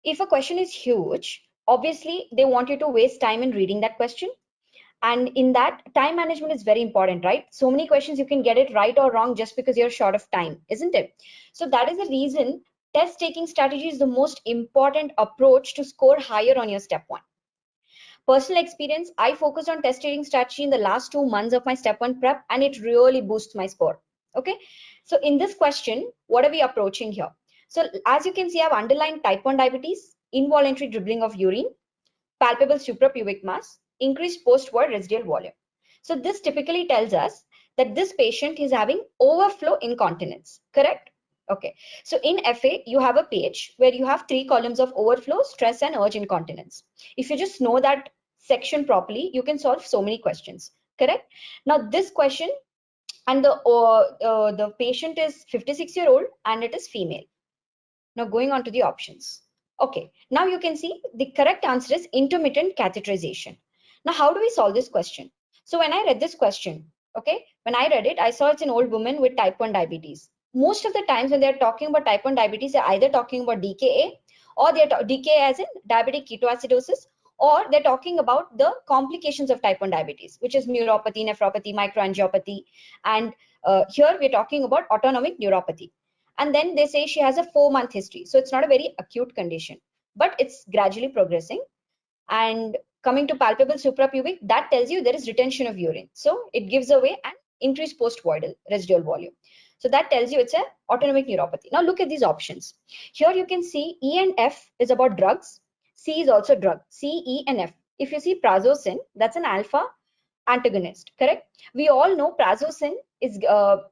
if a question is huge, obviously they want you to waste time in reading that question. And in that, time management is very important, right? So many questions you can get it right or wrong just because you're short of time, isn't it? So that is the reason test taking strategy is the most important approach to score higher on your step 1. Personal experience, I focused on test taking strategy in the last 2 months of my step 1 prep, and it really boosts my score. Okay, so in this question, what are we approaching here? So as you can see, I've underlined type 1 diabetes, involuntary dribbling of urine, palpable suprapubic mass, increased post-void residual volume. So this typically tells us that this patient is having overflow incontinence, correct? Okay, so in FA, you have a page where you have 3 columns of overflow, stress, and urge incontinence. If you just know that section properly, you can solve so many questions, correct? Now this question, and the patient is 56-year-old and it is female. Now going on to the options. Okay, now you can see the correct answer is intermittent catheterization. Now, how do we solve this question? So when I read this question, okay, when I read it, I saw it's an old woman with type 1 diabetes. Most of the times when they're talking about type 1 diabetes, they're either talking about DKA, or they're DKA as in diabetic ketoacidosis, or they're talking about the complications of type 1 diabetes, which is neuropathy, nephropathy, microangiopathy. And here we're talking about autonomic neuropathy. And then they say she has a 4-month history. So it's not a very acute condition, but it's gradually progressing. And coming to palpable suprapubic, that tells you there is retention of urine. So it gives away an increased post-voidal residual volume. So that tells you it's an autonomic neuropathy. Now look at these options. Here you can see E and F is about drugs. C is also drug. C, E, and F. If you see prazosin, that's an alpha antagonist, correct? We all know prazosin is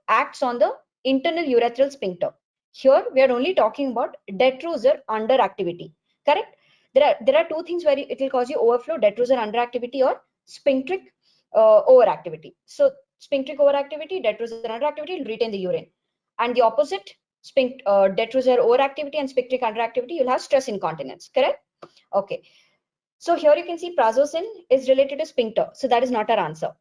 acts on the internal urethral sphincter. Here we are only talking about detrusor underactivity, correct? There are 2 things where it will cause you overflow: detrusor underactivity or sphincteric overactivity. So sphincteric overactivity, detrusor underactivity will retain the urine, and the opposite, detrusor overactivity and sphincteric underactivity, you'll have stress incontinence, correct? Okay. So here you can see prazosin is related to sphincter, so that is not our answer.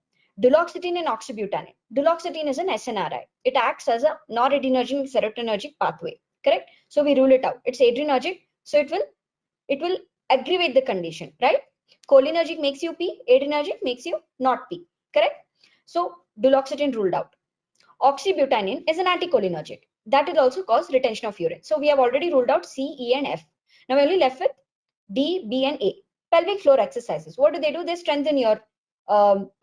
Duloxetine and oxybutynin. Duloxetine is an SNRI. It acts as a noradrenergic serotonergic pathway, correct? So we rule it out. It's adrenergic, so it will aggravate the condition, right? Cholinergic makes you pee, adrenergic makes you not pee, correct? So duloxetine ruled out. Oxybutynin is an anticholinergic. That will also cause retention of urine. So we have already ruled out C, E, and F. Now we're only left with D, B, and A. Pelvic floor exercises. What do? They strengthen your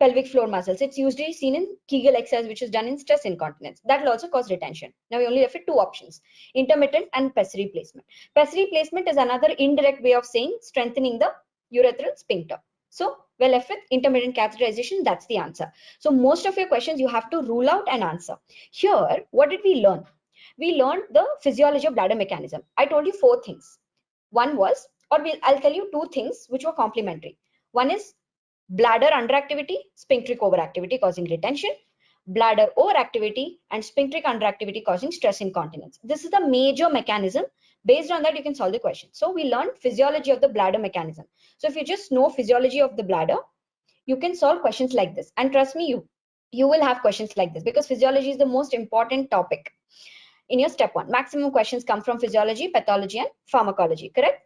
pelvic floor muscles. It's usually seen in Kegel exercise, which is done in stress incontinence. That will also cause retention. Now we only left with 2 options: intermittent and pessary placement. Pessary placement is another indirect way of saying strengthening the urethral sphincter. So we're left with intermittent catheterization. That's the answer. So most of your questions you have to rule out and answer. Here, what did we learn? We learned the physiology of bladder mechanism. I told you 4 things. One was, I'll tell you 2 things which were complementary. One is bladder underactivity, sphincteric overactivity causing retention, bladder overactivity and sphincteric underactivity causing stress incontinence. This is the major mechanism. Based on that, you can solve the question. So we learned physiology of the bladder mechanism. So if you just know physiology of the bladder, you can solve questions like this. And trust me, you will have questions like this, because physiology is the most important topic in your step 1. Maximum questions come from physiology, pathology, and pharmacology, correct?